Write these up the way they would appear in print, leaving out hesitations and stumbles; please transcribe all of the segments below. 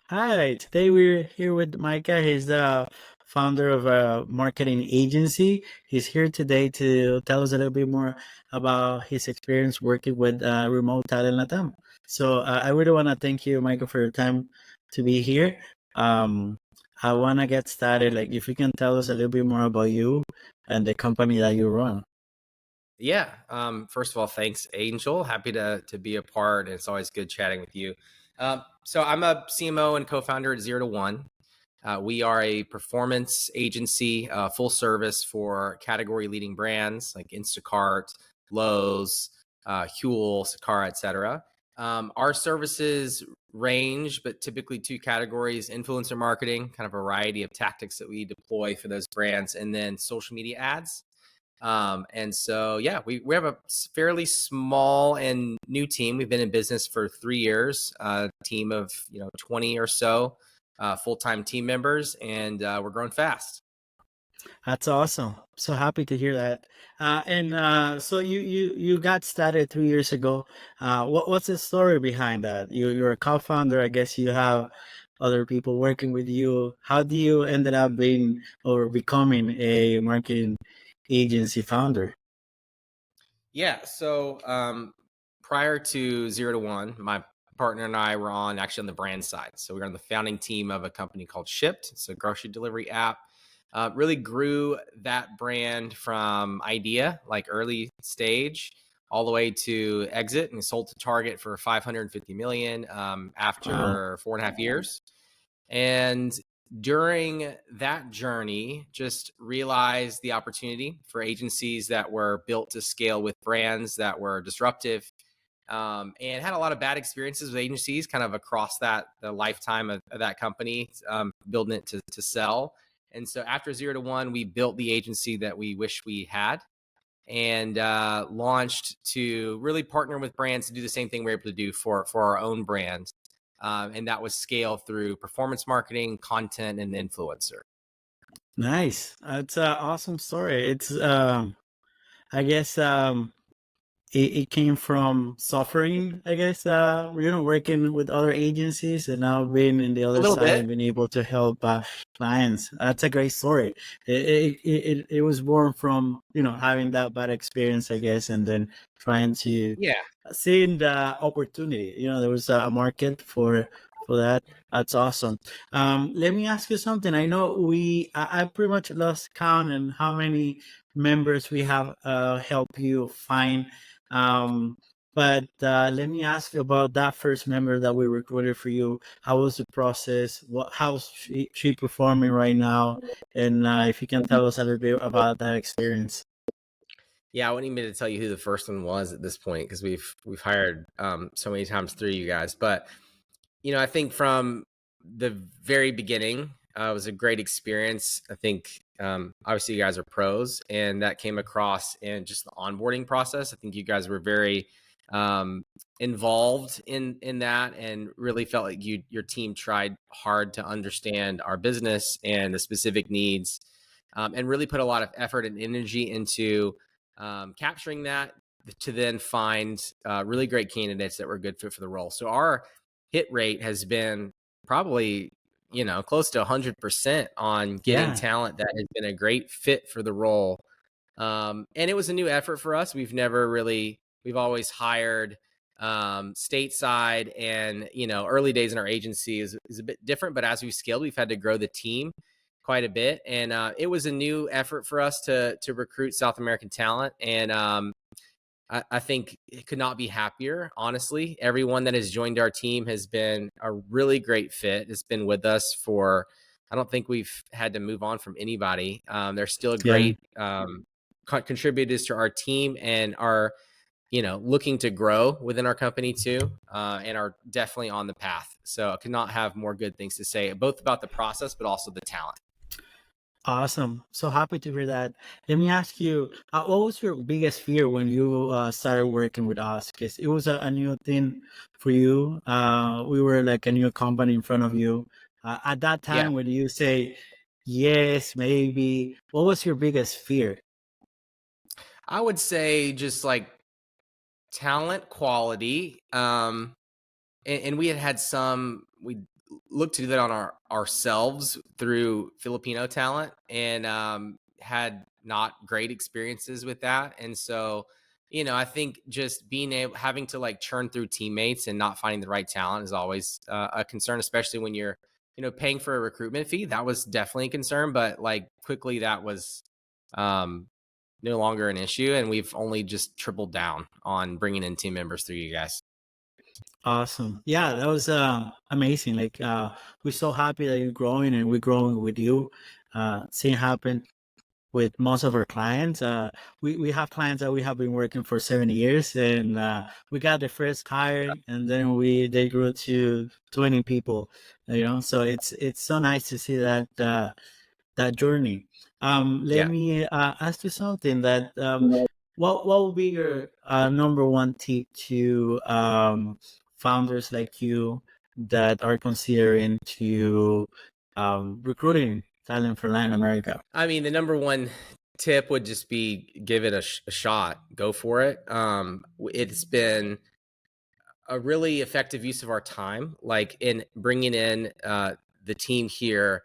Hi, today we're here with Micah. He's the founder of a marketing agency. He's here today to tell us a little bit more about his experience working with Remote Talent LATAM. So I really want to thank you, Micah, for your time to be here. Um, I want to get started. Like, if you can tell us a little bit more about you and the company that you run. Yeah. First of all, thanks, Angel. Happy to be a part. And it's always good chatting with you. So I'm a CMO and co-founder at Zero to One. We are a performance agency, full service for category leading brands like Instacart, Lowe's, Huel, Sakara, etc. Our services range, but typically two categories: influencer marketing, kind of a variety of tactics that we deploy for those brands, and then social media ads. We have a fairly small and new team. We've been in business for 3 years, a team of 20 or so full-time team members, and we're growing fast. That's awesome. So happy to hear that. So you got started 3 years ago. What's the story behind that? You're a co-founder. I guess you have other people working with you. How do you ended up being or becoming a marketing agency founder? Prior to Zero to One, my partner and I were actually on the brand side. So we were on the founding team of a company called Shipped. It's a grocery delivery app. Really grew that brand from idea, like early stage, all the way to exit, and sold to Target for 550 million Wow. after 4.5 years. And during that journey, just realized the opportunity for agencies that were built to scale with brands that were disruptive, and had a lot of bad experiences with agencies kind of across the lifetime of that company, building it to sell. And so after Zero to One, we built the agency that we wish we had, and launched to really partner with brands to do the same thing we're able to do for our own brands. And that was scale through performance marketing, content, and influencer. Nice. That's an awesome story. It's I guess it came from suffering, I guess, working with other agencies and now being in the A other little side bit. and being able to help clients. That's a great story. It was born from, having that bad experience, I guess, and then trying to Yeah. seeing the opportunity. There was a market for that. That's awesome. Let me ask you something. I know I pretty much lost count on how many members we have helped you find, but let me ask you about that first member that we recruited for you. How was the process? How's she performing right now? And if you can tell us a little bit about that experience. Yeah, I wouldn't even be able to tell you who the first one was at this point because we've hired so many times through you guys. But I think from the very beginning, it was a great experience. I think obviously you guys are pros, and that came across in just the onboarding process. I think you guys were very um, involved in that, and really felt like your team tried hard to understand our business and the specific needs, and really put a lot of effort and energy into capturing that to then find really great candidates that were a good fit for the role. So our hit rate has been probably close to 100% on getting Yeah. talent that has been a great fit for the role. And it was a new effort for us. We've always hired stateside, and early days in our agency is a bit different, but as we've scaled, we've had to grow the team quite a bit, and it was a new effort for us to recruit South American talent. And I think it could not be happier. Honestly, everyone that has joined our team has been a really great fit. It's been with us for, I don't think we've had to move on from anybody. They're still Yeah. great contributors to our team, and are, looking to grow within our company too, and are definitely on the path. So I could not have more good things to say, both about the process, but also the talent. Awesome. So happy to hear that. Let me ask you, what was your biggest fear when you started working with us? Because it was a new thing for you. We were like a new company in front of you. At that Yeah. time, when you say yes, maybe, what was your biggest fear? I would say just like talent quality. And we had some, we looked to do that on ourselves through Filipino talent, and had not great experiences with that. And so, I think just having to like churn through teammates and not finding the right talent is always a concern, especially when you're, paying for a recruitment fee. That was definitely a concern, but like quickly that was um, no longer an issue. And we've only just tripled down on bringing in team members through you guys. Awesome. Yeah, that was amazing. Like we're so happy that you're growing and we're growing with you. Seeing happen with most of our clients. We have clients that we have been working for 7 years, and we got the first hire, and then they grew to 20 people. So it's so nice to see that journey. Let Yeah. me ask you something that what would be your number one tip to founders like you that are considering to recruiting talent for Latin America? I mean, the number one tip would just be give it a shot. Go for it. It's been a really effective use of our time, like in bringing in the team here.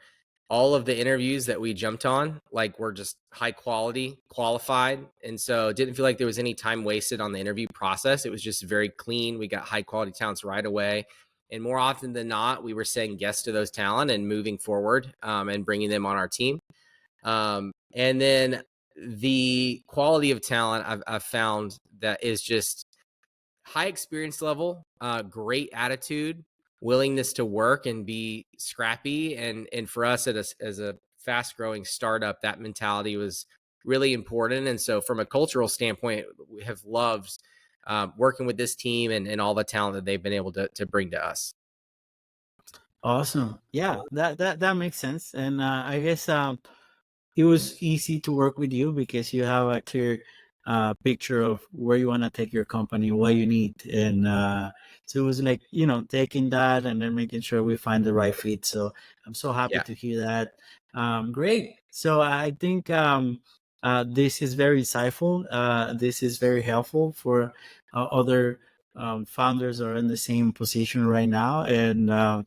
All of the interviews that we jumped on, like, were just high quality, qualified, and so it didn't feel like there was any time wasted on the interview process. It was just very clean. We got high quality talents right away, and more often than not, we were saying yes to those talent and moving forward, and bringing them on our team. And then the quality of talent I've found that is just high experience level, great attitude, willingness to work and be scrappy. And for us as a fast growing startup, that mentality was really important. And so from a cultural standpoint, we have loved working with this team and all the talent that they've been able to bring to us. Awesome. Yeah, that makes sense. And I guess it was easy to work with you because you have a clear picture of where you want to take your company, what you need, and so it was like taking that and then making sure we find the right fit. So I'm so happy Yeah. to hear that. Great. So I think this is very insightful. This is very helpful for other founders are in the same position right now, and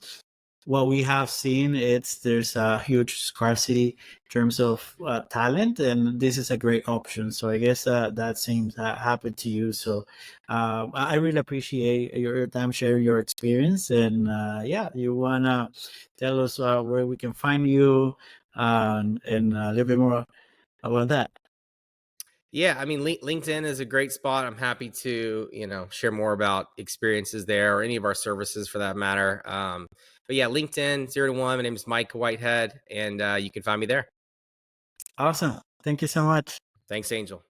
what we have seen there's a huge scarcity in terms of talent, and this is a great option. So I guess that seems happened to you. So I really appreciate your time sharing your experience, and yeah, you wanna tell us where we can find you and a little bit more about that. Yeah, I mean, LinkedIn is a great spot. I'm happy to, share more about experiences there or any of our services for that matter. But yeah, LinkedIn 0 to 1. My name is Micah Whitehead, and you can find me there. Awesome. Thank you so much. Thanks, Angel.